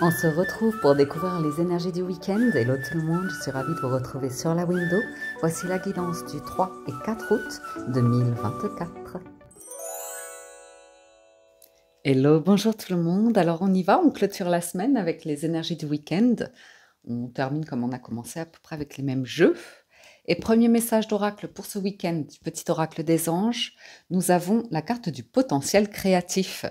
On se retrouve pour découvrir les énergies du week-end. Hello tout le monde, je suis ravie de vous retrouver sur la window. Voici la guidance du 3 et 4 août 2024. Hello, bonjour tout le monde. Alors on y va, on clôture la semaine avec les énergies du week-end. On termine comme on a commencé à peu près avec les mêmes jeux. Et premier message d'oracle pour ce week-end du petit oracle des anges, nous avons la carte du potentiel créatif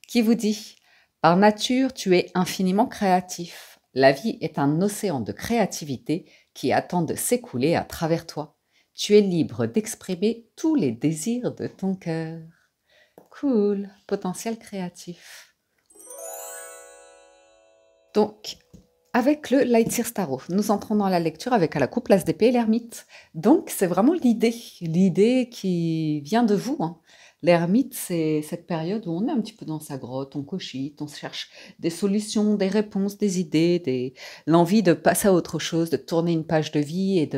qui vous dit: par nature, tu es infiniment créatif. La vie est un océan de créativité qui attend de s'écouler à travers toi. Tu es libre d'exprimer tous les désirs de ton cœur. Cool, potentiel créatif. Donc, avec le Lightseer Starro, nous entrons dans la lecture avec à la coupe l'As d'épée et l'ermite. Donc, c'est vraiment l'idée qui vient de vous, hein. L'ermite, c'est cette période où on est un petit peu dans sa grotte, on cogite, on cherche des solutions, des réponses, des idées, l'envie de passer à autre chose, de tourner une page de vie et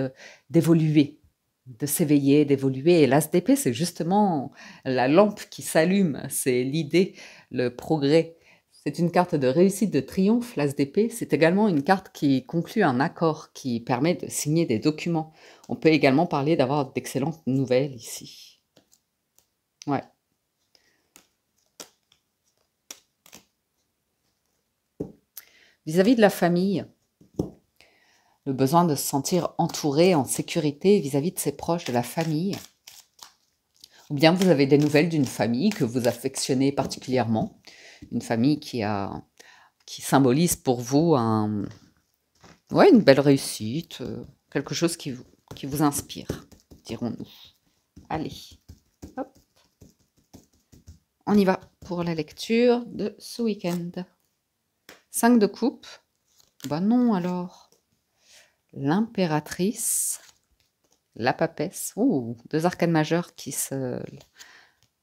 d'évoluer, de s'éveiller, d'évoluer. Et l'As d'épée, c'est justement la lampe qui s'allume, c'est l'idée, le progrès. C'est une carte de réussite, de triomphe, l'As d'épée. C'est également une carte qui conclut un accord, qui permet de signer des documents. On peut également parler d'avoir d'excellentes nouvelles ici. Ouais. Vis-à-vis de la famille, le besoin de se sentir entouré, en sécurité vis-à-vis de ses proches, de la famille. Ou bien vous avez des nouvelles d'une famille que vous affectionnez particulièrement. Une famille qui symbolise pour vous une belle réussite, quelque chose qui vous inspire, dirons-nous. Allez, hop. On y va pour la lecture de ce week-end. 5 de coupe. Ben non alors. L'impératrice. La papesse. Ouh, 2 arcanes majeures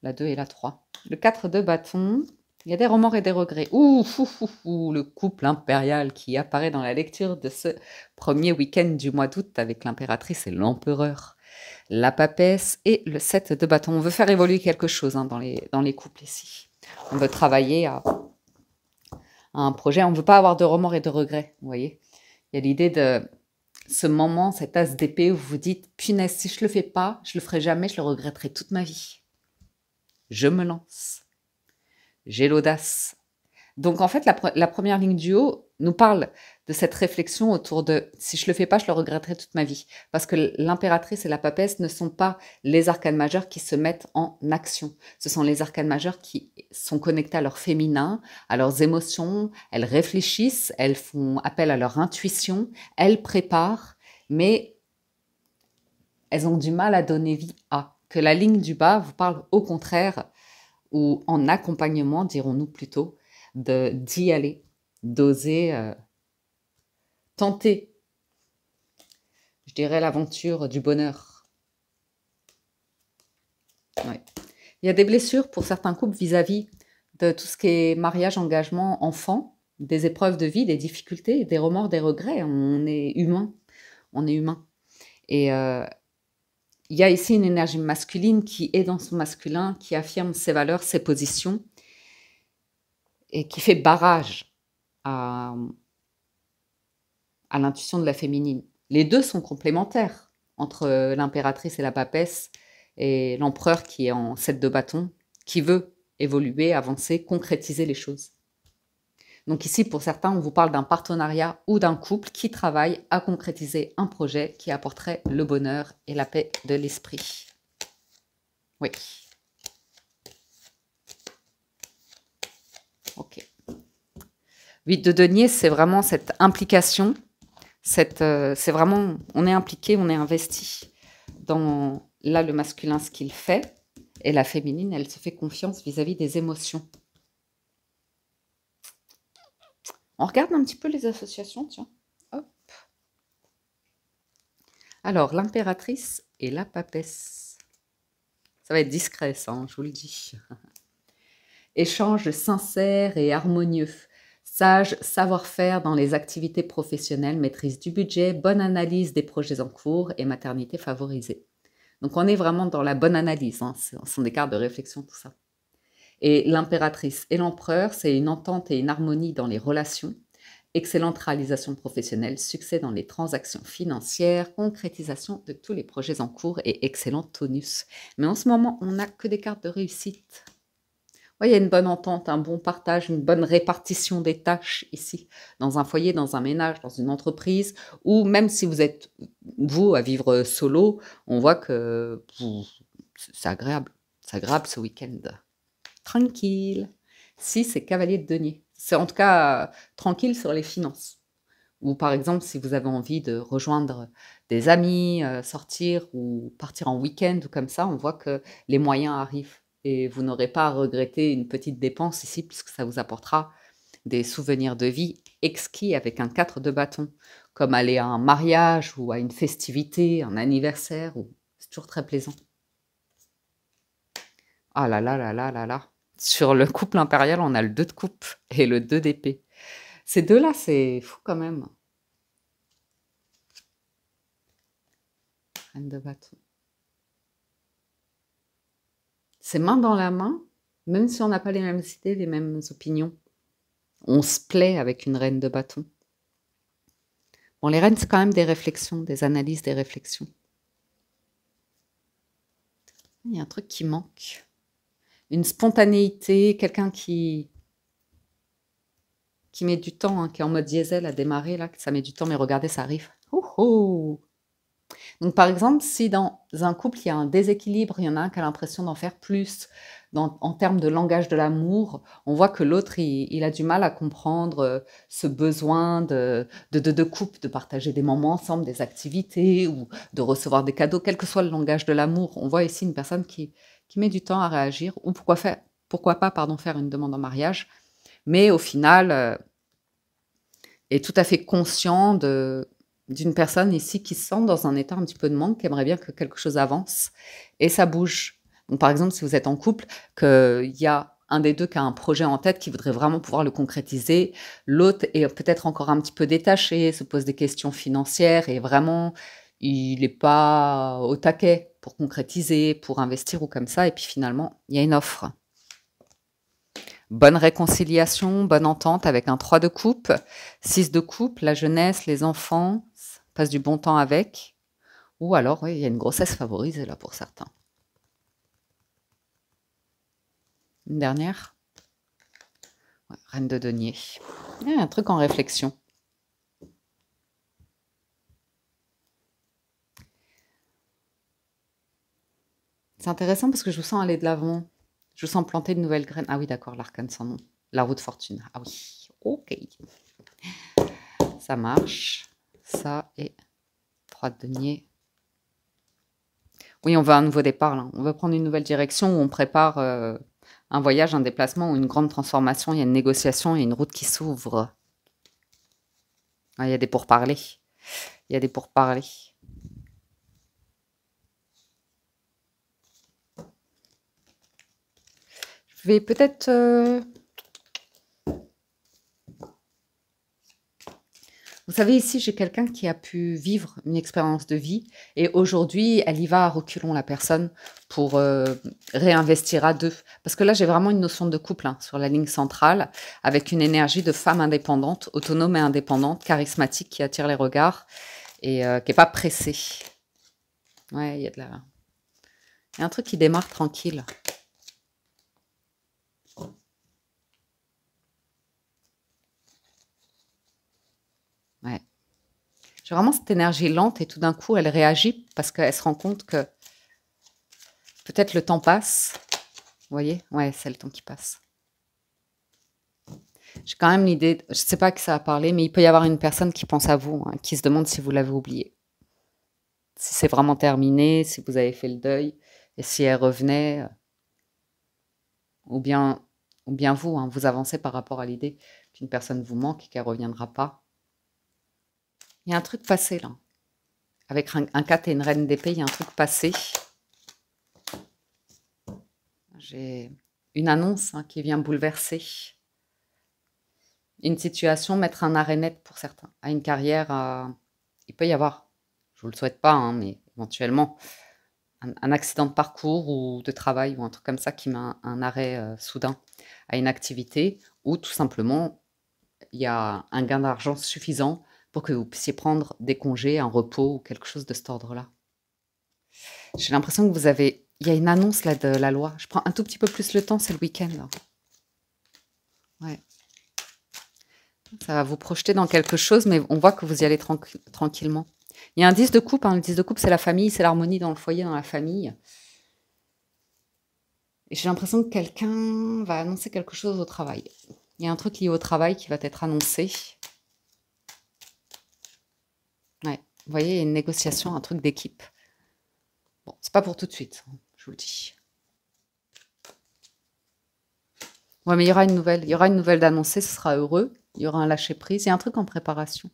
la 2 et la 3. Le 4 de bâton. Il y a des remords et des regrets. Le couple impérial qui apparaît dans la lecture de ce premier week-end du mois d'août avec l'impératrice et l'empereur. La papesse et le 7 de bâton. On veut faire évoluer quelque chose dans les couples ici. On veut travailler à un projet. On ne veut pas avoir de remords et de regrets, vous voyez. Il y a l'idée de ce moment, cet as d'épée où vous vous dites: punaise, si je ne le fais pas, je ne le ferai jamais, je le regretterai toute ma vie. Je me lance. J'ai l'audace. Donc, en fait, la première ligne du haut nous parle de cette réflexion autour de « si je ne le fais pas, je le regretterai toute ma vie ». Parce que l'impératrice et la papesse ne sont pas les arcanes majeures qui se mettent en action. Ce sont les arcanes majeures qui sont connectées à leur féminin, à leurs émotions. Elles réfléchissent, elles font appel à leur intuition, elles préparent, mais elles ont du mal à donner vie à. Que la ligne du bas vous parle au contraire, ou en accompagnement, dirons-nous plutôt, d'y aller, d'oser tenter, je dirais, l'aventure du bonheur. Ouais. Il y a des blessures pour certains couples vis-à-vis de tout ce qui est mariage, engagement, enfant, des épreuves de vie, des difficultés, des remords, des regrets. On est humain, Et il y a ici une énergie masculine qui est dans son masculin, qui affirme ses valeurs, ses positions, et qui fait barrage à l'intuition de la féminine. Les deux sont complémentaires entre l'impératrice et la papesse et l'empereur qui est en 7 de bâton, qui veut évoluer, avancer, concrétiser les choses. Donc ici, pour certains, on vous parle d'un partenariat ou d'un couple qui travaille à concrétiser un projet qui apporterait le bonheur et la paix de l'esprit. Oui. Ok. 8 de denier, c'est vraiment cette implication. C'est vraiment, on est impliqué, on est investi dans, là, le masculin, ce qu'il fait, et la féminine, elle se fait confiance vis-à-vis des émotions. On regarde un petit peu les associations, tiens. Hop. Alors, l'impératrice et la papesse. Ça va être discret, ça, hein, je vous le dis. Échange sincère et harmonieux. Sage savoir-faire dans les activités professionnelles, maîtrise du budget, bonne analyse des projets en cours et maternité favorisée. Donc, on est vraiment dans la bonne analyse, hein, ce sont des cartes de réflexion, tout ça. Et l'impératrice et l'empereur, c'est une entente et une harmonie dans les relations. Excellente réalisation professionnelle, succès dans les transactions financières, concrétisation de tous les projets en cours et excellent tonus. Mais en ce moment, on n'a que des cartes de réussite. Ouais, il y a une bonne entente, un bon partage, une bonne répartition des tâches ici, dans un foyer, dans un ménage, dans une entreprise, ou même si vous êtes, vous, à vivre solo, on voit que c'est agréable. C'est agréable ce week-end. Tranquille. Si, c'est cavalier de denier. C'est en tout cas tranquille sur les finances. Ou par exemple, si vous avez envie de rejoindre des amis, sortir ou partir en week-end ou comme ça, on voit que les moyens arrivent. Et vous n'aurez pas à regretter une petite dépense ici, puisque ça vous apportera des souvenirs de vie exquis avec un 4 de bâton, comme aller à un mariage ou à une festivité, un anniversaire. C'est toujours très plaisant. Ah là là là là là là. Sur le couple impérial, on a le 2 de coupe et le 2 d'épée. Ces deux-là, c'est fou quand même. Reine de bâton. C'est main dans la main, même si on n'a pas les mêmes idées, les mêmes opinions. On se plaît avec une reine de bâton. Bon, les reines, c'est quand même des réflexions, des analyses, des réflexions. Il y a un truc qui manque. Une spontanéité, quelqu'un qui met du temps, hein, qui est en mode diesel à démarrer, là, ça met du temps, mais regardez, ça arrive. Oh oh. Donc, par exemple, si dans un couple, il y a un déséquilibre, il y en a un qui a l'impression d'en faire plus en termes de langage de l'amour, on voit que l'autre, il a du mal à comprendre ce besoin de couple, de partager des moments ensemble, des activités ou de recevoir des cadeaux, quel que soit le langage de l'amour. On voit ici une personne qui met du temps à réagir ou pourquoi pas faire une demande en mariage, mais au final est tout à fait conscient d'une personne ici qui se sent dans un état un petit peu de manque, qui aimerait bien que quelque chose avance et ça bouge. Donc, par exemple, si vous êtes en couple, qu'il y a un des deux qui a un projet en tête, qui voudrait vraiment pouvoir le concrétiser, l'autre est peut-être encore un petit peu détaché, se pose des questions financières et vraiment, il n'est pas au taquet pour concrétiser, pour investir ou comme ça. Et puis finalement, il y a une offre. Bonne réconciliation, bonne entente avec un 3 de coupe, 6 de coupe, la jeunesse, les enfants, passe du bon temps avec. Ou alors, oui, il y a une grossesse favorisée là pour certains. Une dernière. Ouais, reine de denier. Il y a un truc en réflexion. C'est intéressant parce que je vous sens aller de l'avant. Je vous sens planter de nouvelles graines. Ah oui, d'accord, l'arcane sans nom. La roue de fortune. Ah oui, ok. Ça marche. Ça et 3 de denier. Oui, on veut un nouveau départ, là. On veut prendre une nouvelle direction où on prépare un voyage, un déplacement ou une grande transformation. Il y a une négociation, il y a une route qui s'ouvre. Ah, il y a des pourparlers. Il y a des pourparlers. Je vais peut-être... Vous savez, ici, j'ai quelqu'un qui a pu vivre une expérience de vie et aujourd'hui, elle y va à reculons, la personne, pour réinvestir à deux. Parce que là, j'ai vraiment une notion de couple hein, sur la ligne centrale, avec une énergie de femme indépendante, autonome et indépendante, charismatique, qui attire les regards et qui n'est pas pressée. Ouais, il y a un truc qui démarre tranquille. Ouais. J'ai vraiment cette énergie lente et tout d'un coup, elle réagit parce qu'elle se rend compte que peut-être le temps passe. Vous voyez? Ouais, c'est le temps qui passe. J'ai quand même l'idée, je ne sais pas à qui ça a parlé, mais il peut y avoir une personne qui pense à vous, hein, qui se demande si vous l'avez oublié. Si c'est vraiment terminé, si vous avez fait le deuil, et si elle revenait, ou bien vous, hein, vous avancez par rapport à l'idée qu'une personne vous manque et qu'elle ne reviendra pas. Il y a un truc passé là. Avec un 4 et une reine d'épée, il y a un truc passé. J'ai une annonce hein, qui vient bouleverser une situation, mettre un arrêt net pour certains, à une carrière. Il peut y avoir, je ne vous le souhaite pas, hein, mais éventuellement, un accident de parcours ou de travail ou un truc comme ça qui met un arrêt soudain à une activité ou tout simplement y a un gain d'argent suffisant pour que vous puissiez prendre des congés, un repos ou quelque chose de cet ordre-là. J'ai l'impression que vous avez... Il y a une annonce là de la loi. Je prends un tout petit peu plus le temps, c'est le week-end. Là. Ouais. Ça va vous projeter dans quelque chose, mais on voit que vous y allez tranquillement. Il y a un 10 de coupe. Hein. Le 10 de coupe, c'est la famille, c'est l'harmonie dans le foyer, dans la famille. Et j'ai l'impression que quelqu'un va annoncer quelque chose au travail. Il y a un truc lié au travail qui va être annoncé. Ouais. Vous voyez, il y a une négociation, un truc d'équipe. Bon, c'est pas pour tout de suite, je vous le dis. Ouais, mais il y aura une nouvelle d'annoncer, ce sera heureux. Il y aura un lâcher-prise, il y a un truc en préparation.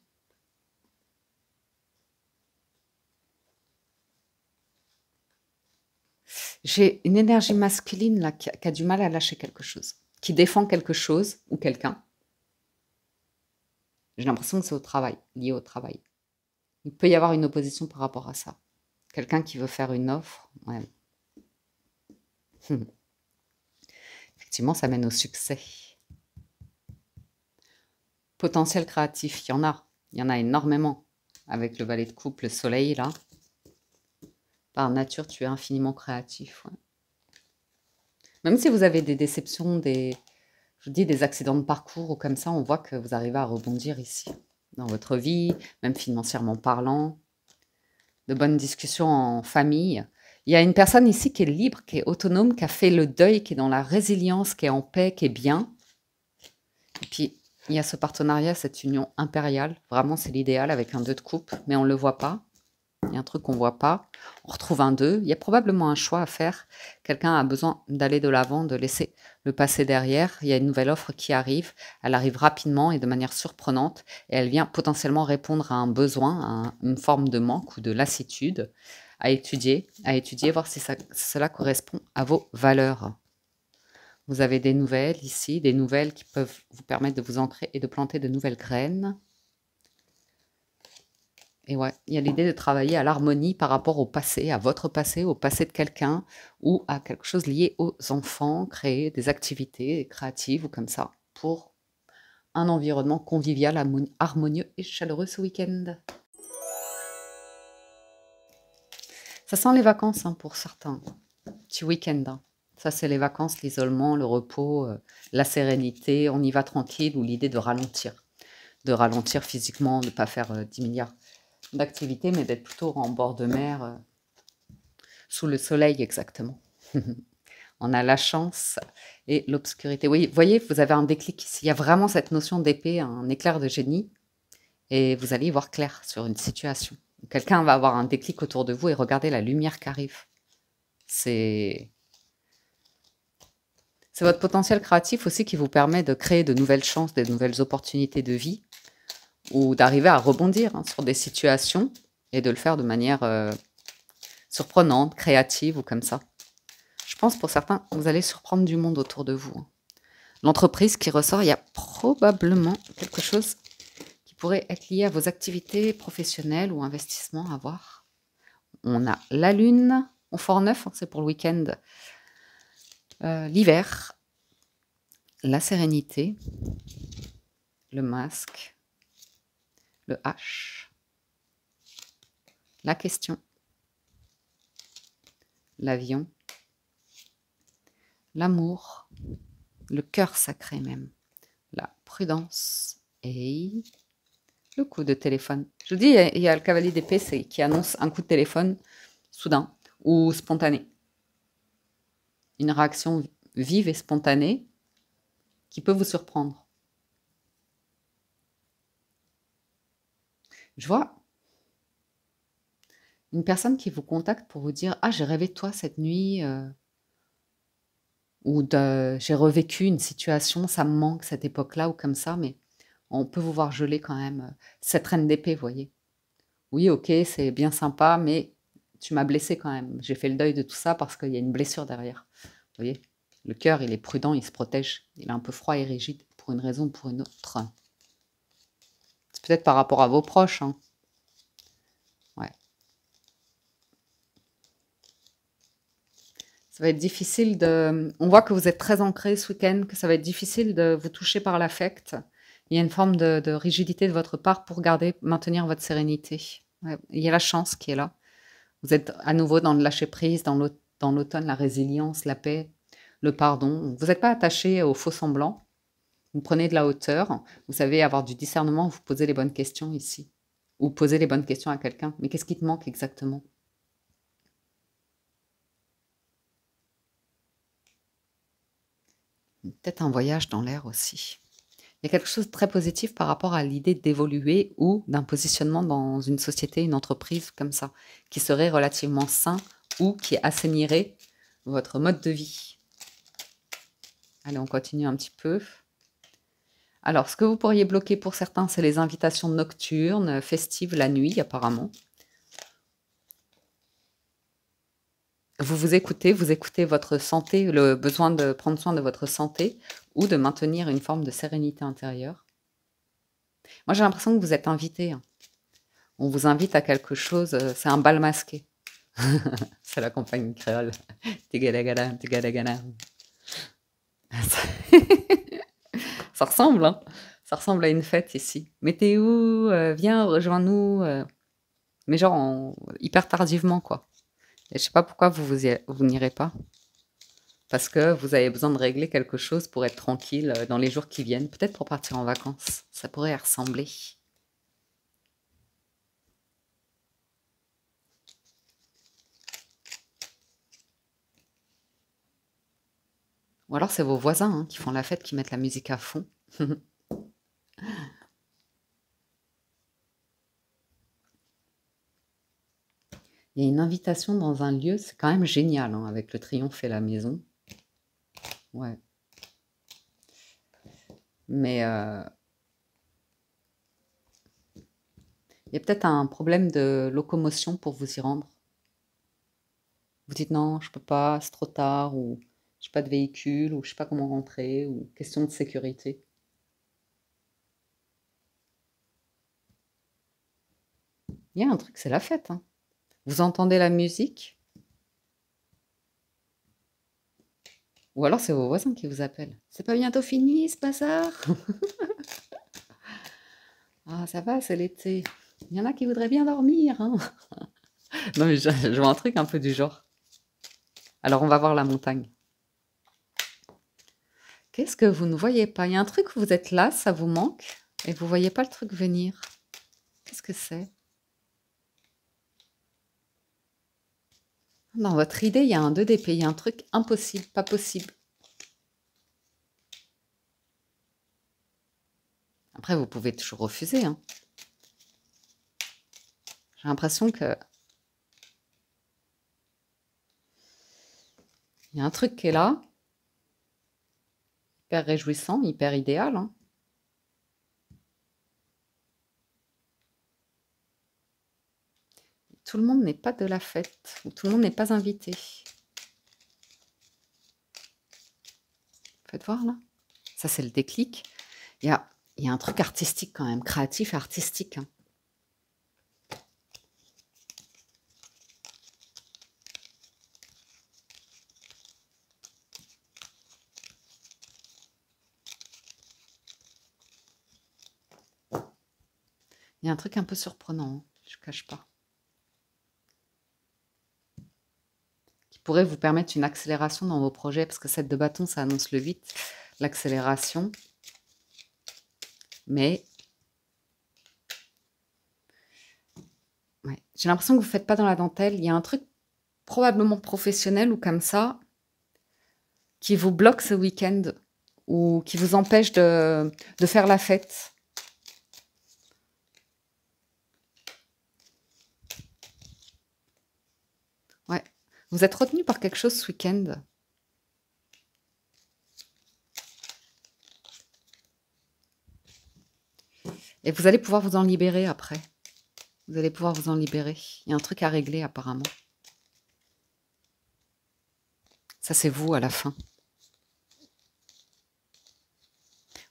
J'ai une énergie masculine là qui a du mal à lâcher quelque chose, qui défend quelque chose ou quelqu'un. J'ai l'impression que c'est au travail, lié au travail. Il peut y avoir une opposition par rapport à ça. Quelqu'un qui veut faire une offre, ouais. Effectivement, ça mène au succès. Potentiel créatif, il y en a. Il y en a énormément. Avec le valet de coupe, le soleil, là. Par nature, tu es infiniment créatif. Ouais. Même si vous avez des déceptions, je dis des accidents de parcours ou comme ça, on voit que vous arrivez à rebondir ici. Dans votre vie, même financièrement parlant. De bonnes discussions en famille. Il y a une personne ici qui est libre, qui est autonome, qui a fait le deuil, qui est dans la résilience, qui est en paix, qui est bien. Et puis, il y a ce partenariat, cette union impériale. Vraiment, c'est l'idéal avec un 2 de coupe, mais on ne le voit pas. Il y a un truc qu'on ne voit pas. On retrouve un 2. Il y a probablement un choix à faire. Quelqu'un a besoin d'aller de l'avant, de laisser le passé derrière. Il y a une nouvelle offre qui arrive. Elle arrive rapidement et de manière surprenante. Et elle vient potentiellement répondre à un besoin, à une forme de manque ou de lassitude à étudier, voir si cela correspond à vos valeurs. Vous avez des nouvelles ici, des nouvelles qui peuvent vous permettre de vous ancrer et de planter de nouvelles graines. Et ouais, il y a l'idée de travailler à l'harmonie par rapport au passé, à votre passé, au passé de quelqu'un ou à quelque chose lié aux enfants, créer des activités créatives ou comme ça pour un environnement convivial, harmonieux et chaleureux ce week-end. Ça sent les vacances hein, pour certains. Petit week-end. Hein. Ça, c'est les vacances, l'isolement, le repos, la sérénité. On y va tranquille ou l'idée de ralentir. De ralentir physiquement, de ne pas faire 10 milliards d'activités, mais d'être plutôt en bord de mer, sous le soleil exactement. On a la chance et l'obscurité. Oui, vous voyez, vous avez un déclic ici. Il y a vraiment cette notion d'épée, un éclair de génie, et vous allez y voir clair sur une situation. Quelqu'un va avoir un déclic autour de vous et regardez la lumière qui arrive. C'est votre potentiel créatif aussi qui vous permet de créer de nouvelles chances, de nouvelles opportunités de vie ou d'arriver à rebondir hein, sur des situations et de le faire de manière surprenante, créative ou comme ça. Je pense pour certains, vous allez surprendre du monde autour de vous. Hein. L'entreprise qui ressort, il y a probablement quelque chose qui pourrait être lié à vos activités professionnelles ou investissements à voir. On a la lune, on fort neuf, hein, c'est pour le week-end. L'hiver, la sérénité, le masque, le H, la question, l'avion, l'amour, le cœur sacré même, la prudence et le coup de téléphone. Je vous dis, il y a le cavalier d'épée qui annonce un coup de téléphone soudain ou spontané. Une réaction vive et spontanée qui peut vous surprendre. Je vois une personne qui vous contacte pour vous dire « Ah, j'ai rêvé de toi cette nuit ou j'ai revécu une situation, ça me manque cette époque-là » ou comme ça, mais on peut vous voir geler quand même cette reine d'épée, vous voyez. Oui, ok, c'est bien sympa, mais tu m'as blessé quand même. J'ai fait le deuil de tout ça parce qu'il y a une blessure derrière. Vous voyez, le cœur, il est prudent, il se protège. Il est un peu froid et rigide pour une raison ou pour une autre. C'est peut-être par rapport à vos proches. Hein. Ouais. Ça va être difficile de... On voit que vous êtes très ancré ce week-end, que ça va être difficile de vous toucher par l'affect Il y a une forme de rigidité de votre part pour maintenir votre sérénité. Ouais, il y a la chance qui est là. Vous êtes à nouveau dans le lâcher-prise, dans l'automne, la résilience, la paix, le pardon. Vous n'êtes pas attaché au faux semblant. Vous prenez de la hauteur. Vous savez avoir du discernement. Vous posez les bonnes questions ici. Ou poser les bonnes questions à quelqu'un. Mais qu'est-ce qui te manque exactement? Peut-être un voyage dans l'air aussi. Il y a quelque chose de très positif par rapport à l'idée d'évoluer ou d'un positionnement dans une société, une entreprise comme ça, qui serait relativement sain ou qui assainirait votre mode de vie. Allez, on continue un petit peu. Alors, ce que vous pourriez bloquer pour certains, c'est les invitations nocturnes, festives la nuit apparemment. Vous écoutez votre santé, le besoin de prendre soin de votre santé ou de maintenir une forme de sérénité intérieure. Moi, j'ai l'impression que vous êtes invité, hein. On vous invite à quelque chose, c'est un bal masqué. C'est la compagnie créole. Tigalagala, tigalagala. Ça ressemble, hein. Ça ressemble à une fête ici. Mais t'es où? Viens, rejoins-nous. Mais genre hyper tardivement, quoi. Et je sais pas pourquoi vous n'irez pas. Parce que vous avez besoin de régler quelque chose pour être tranquille dans les jours qui viennent. Peut-être pour partir en vacances. Ça pourrait y ressembler. Ou alors c'est vos voisins hein, qui font la fête, qui mettent la musique à fond. Il y a une invitation dans un lieu, c'est quand même génial, hein, avec le triomphe et la maison. Ouais. Mais il y a peut-être un problème de locomotion pour vous y rendre. Vous dites non, je peux pas, c'est trop tard, ou j'ai pas de véhicule, ou je sais pas comment rentrer, ou question de sécurité. Il y a un truc, c'est la fête, hein. Vous entendez la musique? Ou alors c'est vos voisins qui vous appellent. C'est pas bientôt fini ce bazar? Ah, ça va, c'est l'été. Il y en a qui voudraient bien dormir, hein. Non, mais je vois un truc un peu du genre. Alors, on va voir la montagne. Qu'est-ce que vous ne voyez pas? Il y a un truc où vous êtes là, ça vous manque, et vous voyez pas le truc venir. Qu'est-ce que c'est? Dans votre idée, il y a un 2 d'épée, il y a un truc impossible, pas possible. Après, vous pouvez toujours refuser, hein. J'ai l'impression que... Il y a un truc qui est là, hyper réjouissant, hyper idéal, hein. Tout le monde n'est pas de la fête, ou tout le monde n'est pas invité. Faites voir, là. Ça, c'est le déclic. Il y a un truc artistique quand même, créatif et artistique, hein. Il y a un truc un peu surprenant, hein, je ne cache pas. Qui pourrait vous permettre une accélération dans vos projets, parce que 7 de bâton, ça annonce le 8, l'accélération. Mais ouais, j'ai l'impression que vous ne faites pas dans la dentelle. Il y a un truc probablement professionnel ou comme ça qui vous bloque ce week-end ou qui vous empêche de faire la fête. Ouais. Vous êtes retenu par quelque chose ce week-end. Et vous allez pouvoir vous en libérer après. Vous allez pouvoir vous en libérer. Il y a un truc à régler apparemment. Ça, c'est vous à la fin.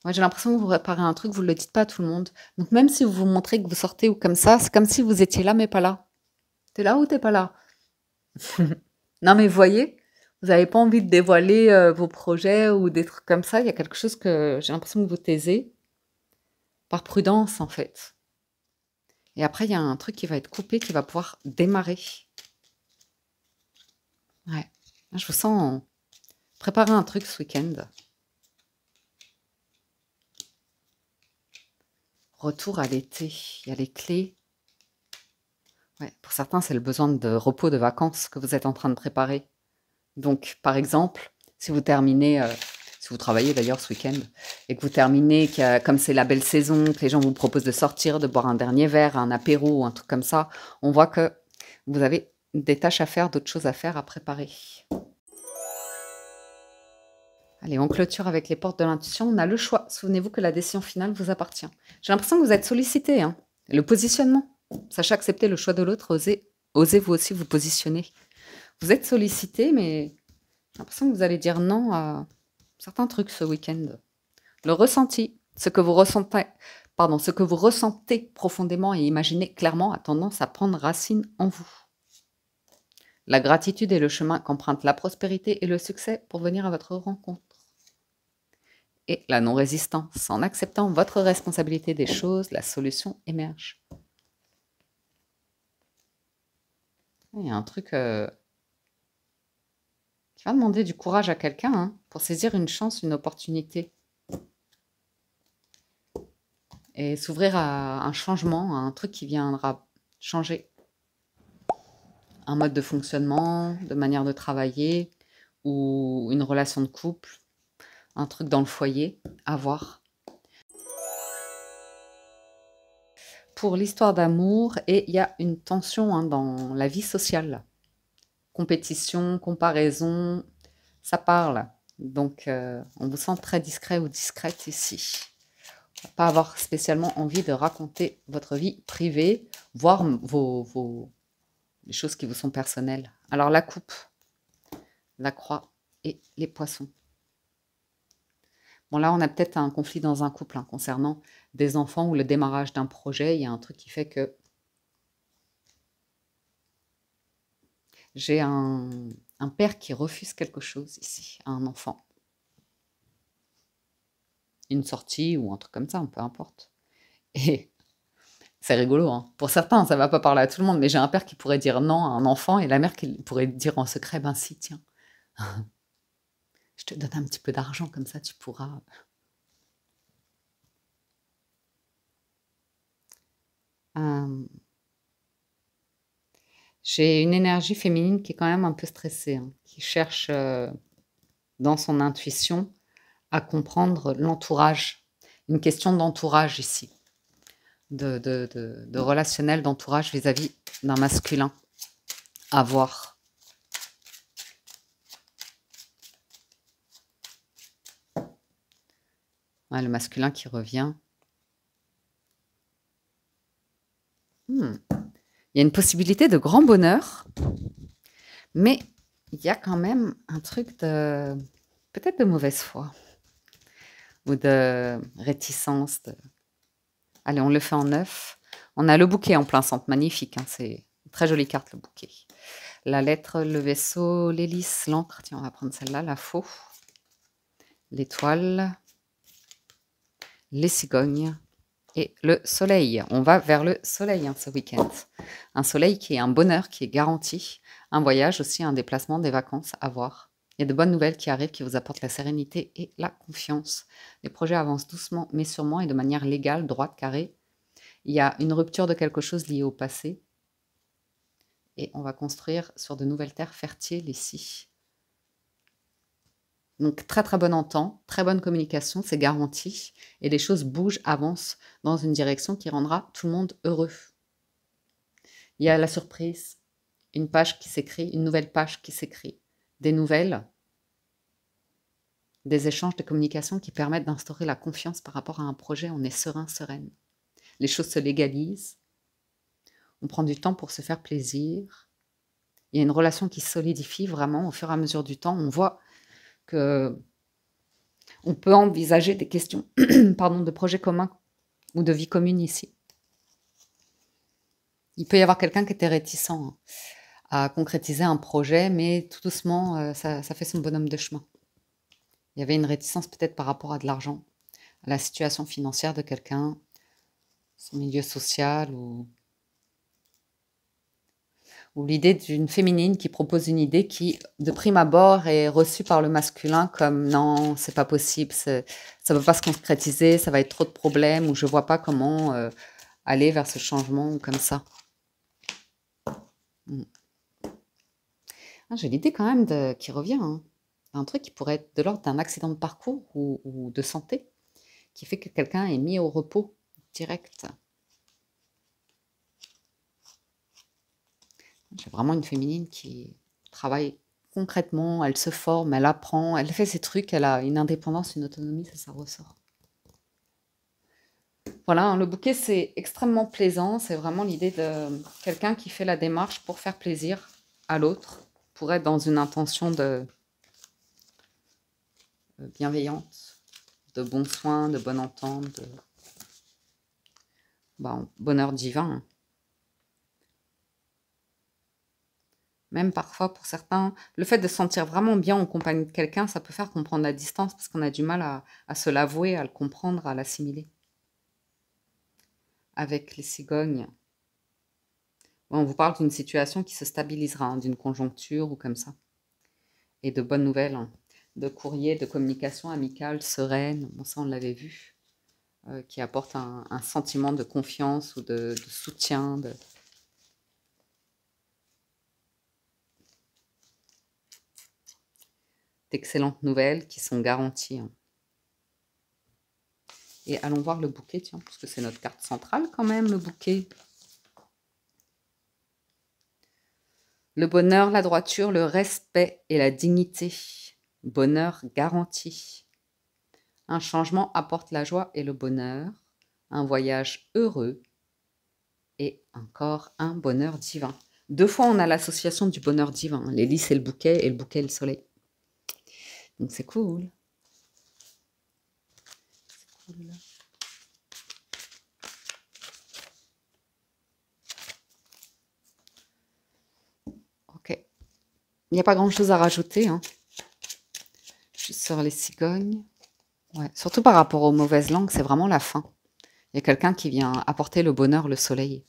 Moi, j'ai l'impression que vous réparez un truc, vous ne le dites pas à tout le monde. Donc, même si vous vous montrez que vous sortez ou comme ça, c'est comme si vous étiez là, mais pas là. T'es là ou t'es pas là? Non, mais vous voyez, vous n'avez pas envie de dévoiler vos projets ou des trucs comme ça. Il y a quelque chose que j'ai l'impression que vous taisez. par prudence en fait. Et après, il y a un truc qui va être coupé, qui va pouvoir démarrer. Ouais. Là, je vous sens préparer un truc ce week-end. Retour à l'été. Il y a les clés. Ouais, pour certains, c'est le besoin de repos, de vacances que vous êtes en train de préparer. Donc, par exemple, si vous terminez, si vous travaillez d'ailleurs ce week-end, et que vous terminez, comme c'est la belle saison, que les gens vous proposent de sortir, de boire un dernier verre, un apéro ou un truc comme ça, on voit que vous avez des tâches à faire, d'autres choses à faire, à préparer. Allez, on clôture avec les portes de l'intuition. On a le choix. Souvenez-vous que la décision finale vous appartient. J'ai l'impression que vous êtes sollicité. Hein. Le positionnement. Sachez accepter le choix de l'autre. Osez vous aussi vous positionner. Vous êtes sollicité, mais j'ai l'impression que vous allez dire non à certains trucs ce week-end. Le ressenti, ce que vous ressentez profondément et imaginez clairement a tendance à prendre racine en vous. La gratitude est le chemin qu'emprunte la prospérité et le succès pour venir à votre rencontre. Et la non-résistance, en acceptant votre responsabilité des choses, la solution émerge. Il y a un truc qui va demander du courage à quelqu'un pour saisir une chance, une opportunité. Et s'ouvrir à un changement, à un truc qui viendra changer un mode de fonctionnement, de manière de travailler, ou une relation de couple, un truc dans le foyer, à voir. Pour l'histoire d'amour, et il y a une tension dans la vie sociale. Compétition, comparaison, ça parle. Donc, on vous sent très discret ou discrète ici. Pas avoir spécialement envie de raconter votre vie privée, voire les choses qui vous sont personnelles. Alors, la coupe, la croix et les poissons. Bon, là, on a peut-être un conflit dans un couple concernant des enfants ou le démarrage d'un projet. Il y a un truc qui fait que j'ai un père qui refuse quelque chose ici, à un enfant. Une sortie ou un truc comme ça, peu importe. Et c'est rigolo, hein. Pour certains, ça ne va pas parler à tout le monde, mais j'ai un père qui pourrait dire non à un enfant et la mère qui pourrait dire en secret, ben si, tiens, je te donne un petit peu d'argent, comme ça tu pourras... J'ai une énergie féminine qui est quand même un peu stressée, qui cherche dans son intuition à comprendre l'entourage. Une question d'entourage ici, de relationnel, d'entourage vis-à-vis d'un masculin à voir. Ouais, le masculin qui revient. Il y a une possibilité de grand bonheur, mais il y a quand même un truc de peut-être de mauvaise foi ou de réticence. Allez, on le fait en 9. On a le bouquet en plein centre, magnifique. C'est une très jolie carte, le bouquet. La lettre, le vaisseau, l'hélice, l'encre. Tiens, on va prendre celle-là, la faux. L'étoile, les cigognes et le soleil. On va vers le soleil ce week-end. Un soleil qui est un bonheur, qui est garanti. Un voyage aussi, un déplacement, des vacances à voir. Il y a de bonnes nouvelles qui arrivent, qui vous apportent la sérénité et la confiance. Les projets avancent doucement, mais sûrement et de manière légale, droite, carrée. Il y a une rupture de quelque chose lié au passé. Et on va construire sur de nouvelles terres fertiles ici. Donc, très très bonne entente, très bonne communication, c'est garanti. Et les choses bougent, avancent dans une direction qui rendra tout le monde heureux. Il y a la surprise, une page qui s'écrit, une nouvelle page qui s'écrit. Des nouvelles, des échanges, des communications qui permettent d'instaurer la confiance par rapport à un projet. On est serein, sereine. Les choses se légalisent. On prend du temps pour se faire plaisir. Il y a une relation qui solidifie vraiment au fur et à mesure du temps. On voit que on peut envisager des questions de projets communs ou de vie commune ici. Il peut y avoir quelqu'un qui était réticent à concrétiser un projet, mais tout doucement, ça fait son bonhomme de chemin. Il y avait une réticence peut-être par rapport à de l'argent, à la situation financière de quelqu'un, son milieu social ou l'idée d'une féminine qui propose une idée qui, de prime abord, est reçue par le masculin comme non, c'est pas possible, ça ne peut pas se concrétiser, ça va être trop de problèmes, ou je vois pas comment aller vers ce changement ou comme ça. Ah, j'ai l'idée quand même qui revient, hein. Un truc qui pourrait être de l'ordre d'un accident de parcours ou de santé, qui fait que quelqu'un est mis au repos direct. J'ai vraiment une féminine qui travaille concrètement, elle se forme, elle apprend, elle fait ses trucs, elle a une indépendance, une autonomie, ça ressort. Voilà, hein, le bouquet, c'est extrêmement plaisant. C'est vraiment l'idée de quelqu'un qui fait la démarche pour faire plaisir à l'autre, pour être dans une intention de bienveillante, de bon soin, de bonne entente, de bonheur divin. Même parfois, pour certains, le fait de se sentir vraiment bien en compagnie de quelqu'un, ça peut faire qu'on prend de la distance parce qu'on a du mal à se l'avouer, à le comprendre, à l'assimiler. Avec les cigognes, on vous parle d'une situation qui se stabilisera, hein, d'une conjoncture ou comme ça. Et de bonnes nouvelles, hein, de courrier, de communication amicale, sereine, bon ça on l'avait vu, qui apporte un sentiment de confiance ou de soutien, d'excellentes nouvelles qui sont garanties, hein. Et allons voir le bouquet, tiens, parce que c'est notre carte centrale quand même, le bouquet. Le bonheur, la droiture, le respect et la dignité. Bonheur garanti. Un changement apporte la joie et le bonheur. Un voyage heureux et encore un bonheur divin. 2 fois, on a l'association du bonheur divin. L'hélice et le bouquet le soleil. Donc c'est cool. C'est cool. Ok. Il n'y a pas grand-chose à rajouter, hein. Juste sur les cigognes. Ouais. Surtout par rapport aux mauvaises langues, c'est vraiment la fin. Il y a quelqu'un qui vient apporter le bonheur, le soleil.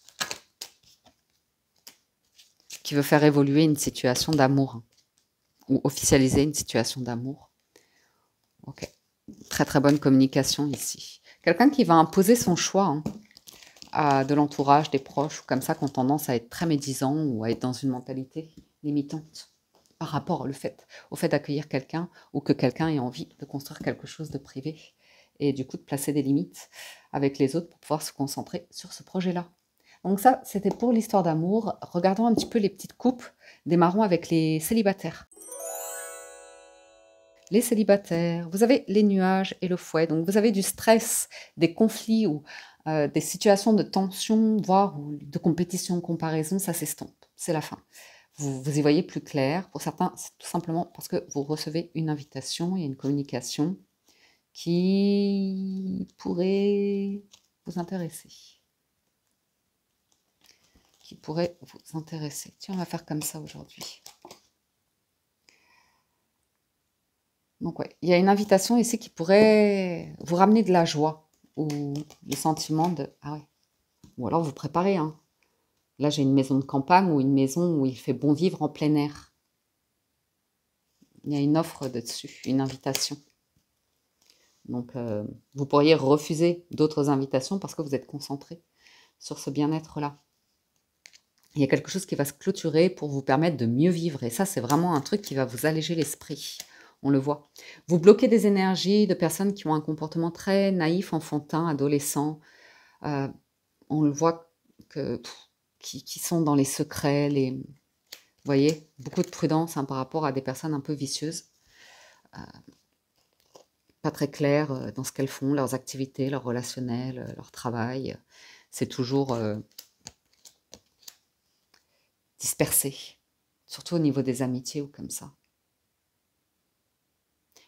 Qui veut faire évoluer une situation d'amour. Ou officialiser une situation d'amour. Ok. Très très bonne communication ici. Quelqu'un qui va imposer son choix, hein, à de l'entourage, des proches, ou comme ça, qui ont tendance à être très médisants ou à être dans une mentalité limitante par rapport au fait d'accueillir quelqu'un ou que quelqu'un ait envie de construire quelque chose de privé et du coup de placer des limites avec les autres pour pouvoir se concentrer sur ce projet-là. Donc ça, c'était pour l'histoire d'amour. Regardons un petit peu les petites coupes. Démarrons avec les célibataires. Les célibataires, vous avez les nuages et le fouet. Donc vous avez du stress, des conflits ou des situations de tension, voire de compétition, comparaison, ça s'estompe. C'est la fin. Vous y voyez plus clair. Pour certains, c'est tout simplement parce que vous recevez une invitation, il y a une communication qui pourrait vous intéresser. Qui pourrait vous intéresser. Tiens, on va faire comme ça aujourd'hui. Donc ouais, il y a une invitation ici qui pourrait vous ramener de la joie ou le sentiment de « Ah ouais ». Ou alors vous préparez, hein. Là, j'ai une maison de campagne ou une maison où il fait bon vivre en plein air. Il y a une offre dessus, une invitation. Donc, vous pourriez refuser d'autres invitations parce que vous êtes concentré sur ce bien-être-là. Il y a quelque chose qui va se clôturer pour vous permettre de mieux vivre. Et ça, c'est vraiment un truc qui va vous alléger l'esprit. On le voit. Vous bloquez des énergies de personnes qui ont un comportement très naïf, enfantin, adolescent. On le voit qui sont dans les secrets, vous voyez, beaucoup de prudence, hein, par rapport à des personnes un peu vicieuses. Pas très claires dans ce qu'elles font, leurs activités, leur relationnel, leur travail. C'est toujours dispersé, surtout au niveau des amitiés ou comme ça.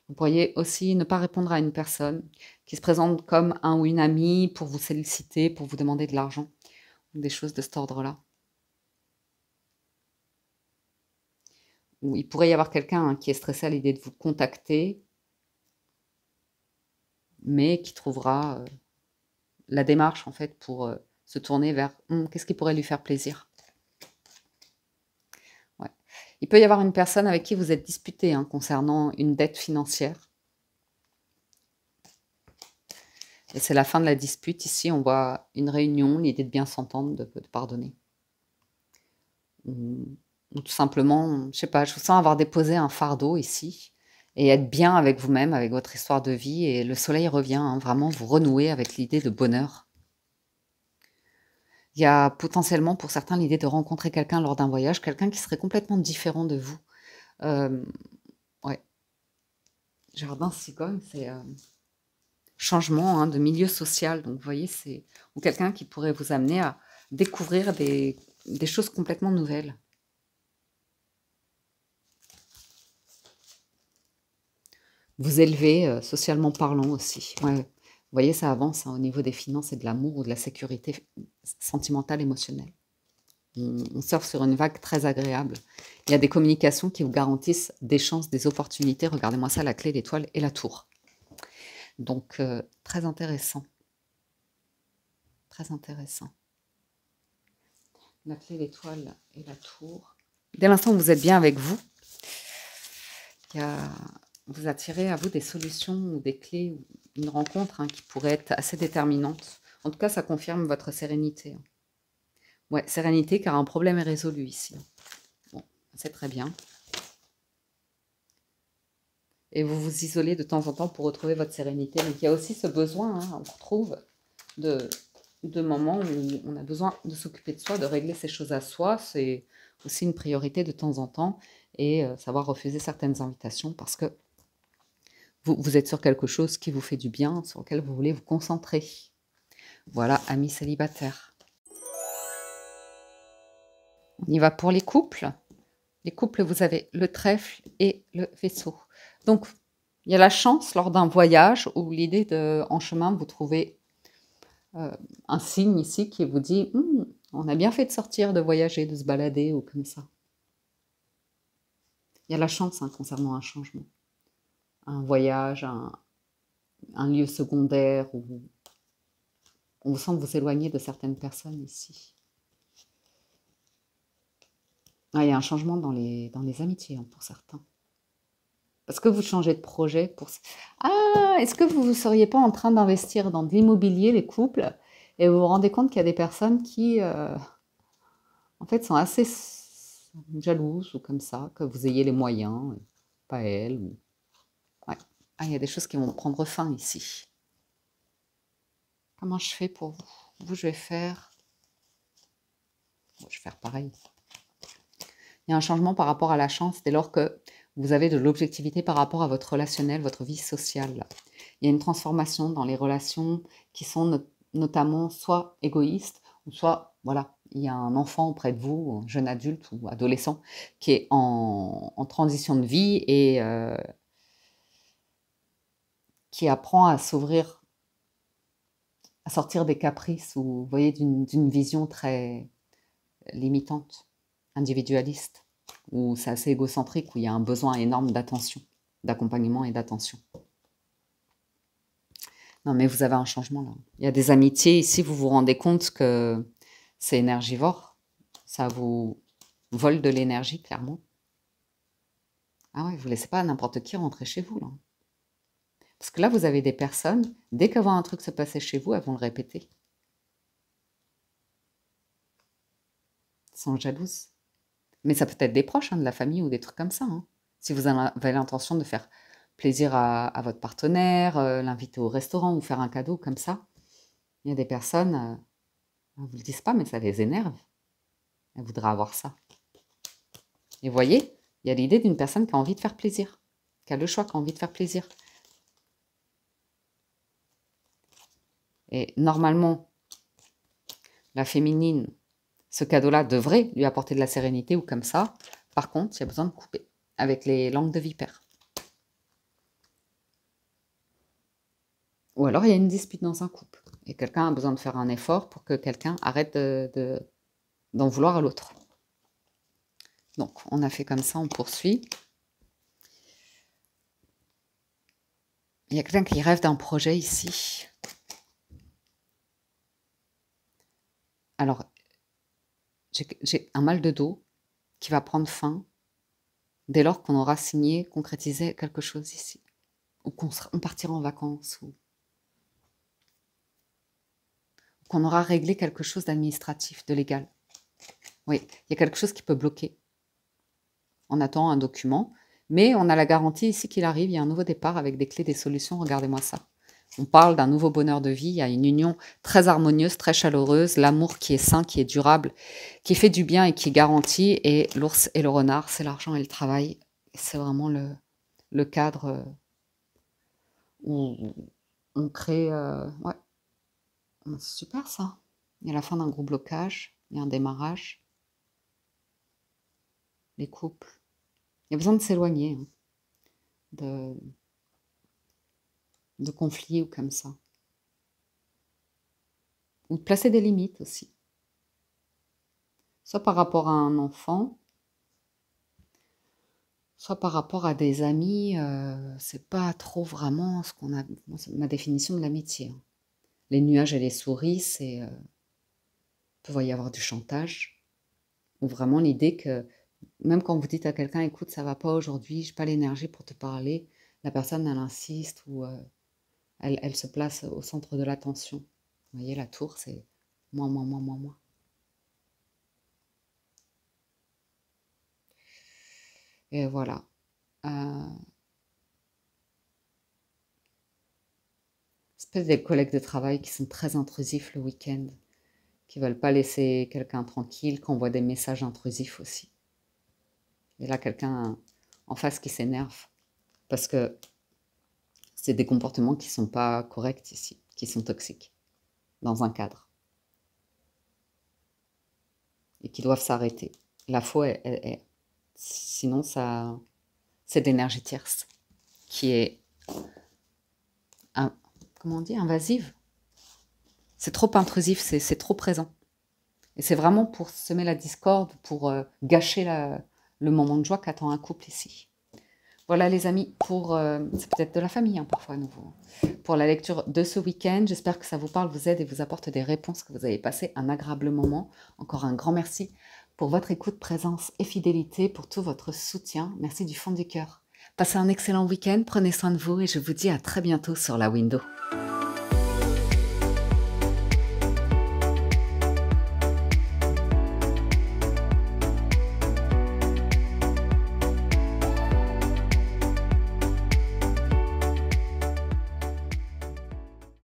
Vous pourriez aussi ne pas répondre à une personne qui se présente comme un ou une amie pour vous solliciter, pour vous demander de l'argent, ou des choses de cet ordre-là. Ou il pourrait y avoir quelqu'un, hein, qui est stressé à l'idée de vous contacter, mais qui trouvera la démarche, en fait, pour se tourner vers qu'est-ce qui pourrait lui faire plaisir. Ouais. Il peut y avoir une personne avec qui vous êtes disputé concernant une dette financière. Et c'est la fin de la dispute. Ici, on voit une réunion, l'idée de bien s'entendre, de pardonner. Ou tout simplement, je ne sais pas, je vous sens avoir déposé un fardeau ici et être bien avec vous-même, avec votre histoire de vie. Et le soleil revient, vraiment vous renouer avec l'idée de bonheur. Il y a potentiellement pour certains l'idée de rencontrer quelqu'un lors d'un voyage, quelqu'un qui serait complètement différent de vous. Ouais. Jardin cigogne, c'est changement de milieu social. Donc vous voyez, c'est ou quelqu'un qui pourrait vous amener à découvrir des choses complètement nouvelles. Vous élever socialement parlant aussi. Ouais. Vous voyez, ça avance au niveau des finances et de l'amour ou de la sécurité sentimentale, émotionnelle. On surfe sur une vague très agréable. Il y a des communications qui vous garantissent des chances, des opportunités. Regardez-moi ça, la clé, l'étoile et la tour. Donc, très intéressant. Très intéressant. La clé, l'étoile et la tour. Dès l'instant où vous êtes bien avec vous, vous attirez à vous des solutions ou des clés, une rencontre qui pourrait être assez déterminante. En tout cas, ça confirme votre sérénité. Ouais, sérénité, car un problème est résolu ici. Bon, c'est très bien. Et vous vous isolez de temps en temps pour retrouver votre sérénité. Donc, il y a aussi ce besoin, on retrouve, de moments où on a besoin de s'occuper de soi, de régler ces choses à soi. C'est aussi une priorité de temps en temps. Et savoir refuser certaines invitations parce que vous êtes sur quelque chose qui vous fait du bien, sur lequel vous voulez vous concentrer. Voilà, amis célibataires. On y va pour les couples. Les couples, vous avez le trèfle et le vaisseau. Donc, il y a la chance lors d'un voyage où l'idée en chemin, vous trouvez un signe ici qui vous dit on a bien fait de sortir, de voyager, de se balader ou comme ça. Il y a la chance concernant un changement. Un voyage, un lieu secondaire où on vous sent vous éloigner de certaines personnes ici. Ah, il y a un changement dans les amitiés pour certains. Parce que vous changez de projet pour... Ah, est-ce que vous ne seriez pas en train d'investir dans de l'immobilier, les couples, et vous vous rendez compte qu'il y a des personnes qui, en fait, sont assez jalouses ou comme ça, que vous ayez les moyens, pas elles. Ou... Ouais. Ah, il y a des choses qui vont prendre fin ici. Comment je fais pour vous? Vous, je vais faire... Bon, je vais faire pareil. Il y a un changement par rapport à la chance dès lors que vous avez de l'objectivité par rapport à votre relationnel, votre vie sociale. Il y a une transformation dans les relations qui sont notamment soit égoïstes, ou soit, voilà, il y a un enfant auprès de vous, un jeune adulte ou adolescent, qui est en transition de vie et qui apprend à s'ouvrir, à sortir des caprices, ou vous voyez, d'une vision très limitante, individualiste, où c'est assez égocentrique, où il y a un besoin énorme d'attention, d'accompagnement et d'attention. Non, mais vous avez un changement là. Il y a des amitiés, ici, vous vous rendez compte que c'est énergivore. Ça vous vole de l'énergie, clairement. Ah ouais, vous ne laissez pas n'importe qui rentrer chez vous, là. Parce que là, vous avez des personnes, dès qu'elles voient un truc se passer chez vous, elles vont le répéter. Elles sont jalouses. Mais ça peut être des proches, de la famille ou des trucs comme ça. Si vous avez l'intention de faire plaisir à votre partenaire, l'inviter au restaurant ou faire un cadeau comme ça, il y a des personnes, elles ne vous le disent pas, mais ça les énerve. Elles voudraient avoir ça. Et vous voyez, il y a l'idée d'une personne qui a envie de faire plaisir, qui a le choix, qui a envie de faire plaisir. Et normalement, la féminine, ce cadeau-là devrait lui apporter de la sérénité ou comme ça. Par contre, il y a besoin de couper avec les langues de vipère. Ou alors, il y a une dispute dans un couple. Et quelqu'un a besoin de faire un effort pour que quelqu'un arrête d'en vouloir à l'autre. Donc, on a fait comme ça, on poursuit. Il y a quelqu'un qui rêve d'un projet ici. Alors, j'ai un mal de dos qui va prendre fin dès lors qu'on aura signé, concrétisé quelque chose ici. Ou on partira en vacances, ou qu'on aura réglé quelque chose d'administratif, de légal. Oui, il y a quelque chose qui peut bloquer. On attend un document, mais on a la garantie ici qu'il arrive, il y a un nouveau départ avec des clés, des solutions, regardez-moi ça. On parle d'un nouveau bonheur de vie, il y a une union très harmonieuse, très chaleureuse, l'amour qui est sain, qui est durable, qui fait du bien et qui est garanti, et l'ours et le renard, c'est l'argent et le travail. C'est vraiment le cadre où on crée... ouais, c'est super ça. Il y a la fin d'un gros blocage, il y a un démarrage. Les couples. Il y a besoin de s'éloigner hein, de conflits ou comme ça. Ou de placer des limites aussi. Soit par rapport à un enfant, soit par rapport à des amis, c'est pas trop vraiment ce qu'on a, ma définition de l'amitié. Hein. Les nuages et les souris, c'est... peut y avoir du chantage, ou vraiment l'idée que, même quand vous dites à quelqu'un, écoute, ça va pas aujourd'hui, j'ai pas l'énergie pour te parler, la personne, elle insiste, ou elle se place au centre de l'attention. Vous voyez, la tour, c'est moi, moi, moi, moi, moi. Et voilà. Espèce des collègues de travail qui sont très intrusifs le week-end, qui veulent pas laisser quelqu'un tranquille, qui envoient des messages intrusifs aussi. Et là, quelqu'un en face qui s'énerve, parce que c'est des comportements qui sont pas corrects ici, qui sont toxiques, dans un cadre. Et qui doivent s'arrêter. La faux, sinon, ça, c'est de l'énergie tierce, qui est, comment on dit, invasive. C'est trop intrusif, c'est trop présent. Et c'est vraiment pour semer la discorde, pour gâcher le moment de joie qu'attend un couple ici. Voilà les amis, c'est peut-être de la famille hein, parfois à nouveau, pour la lecture de ce week-end. J'espère que ça vous parle, vous aide et vous apporte des réponses, que vous avez passé un agréable moment. Encore un grand merci pour votre écoute, présence et fidélité, pour tout votre soutien. Merci du fond du cœur. Passez un excellent week-end, prenez soin de vous et je vous dis à très bientôt sur la window.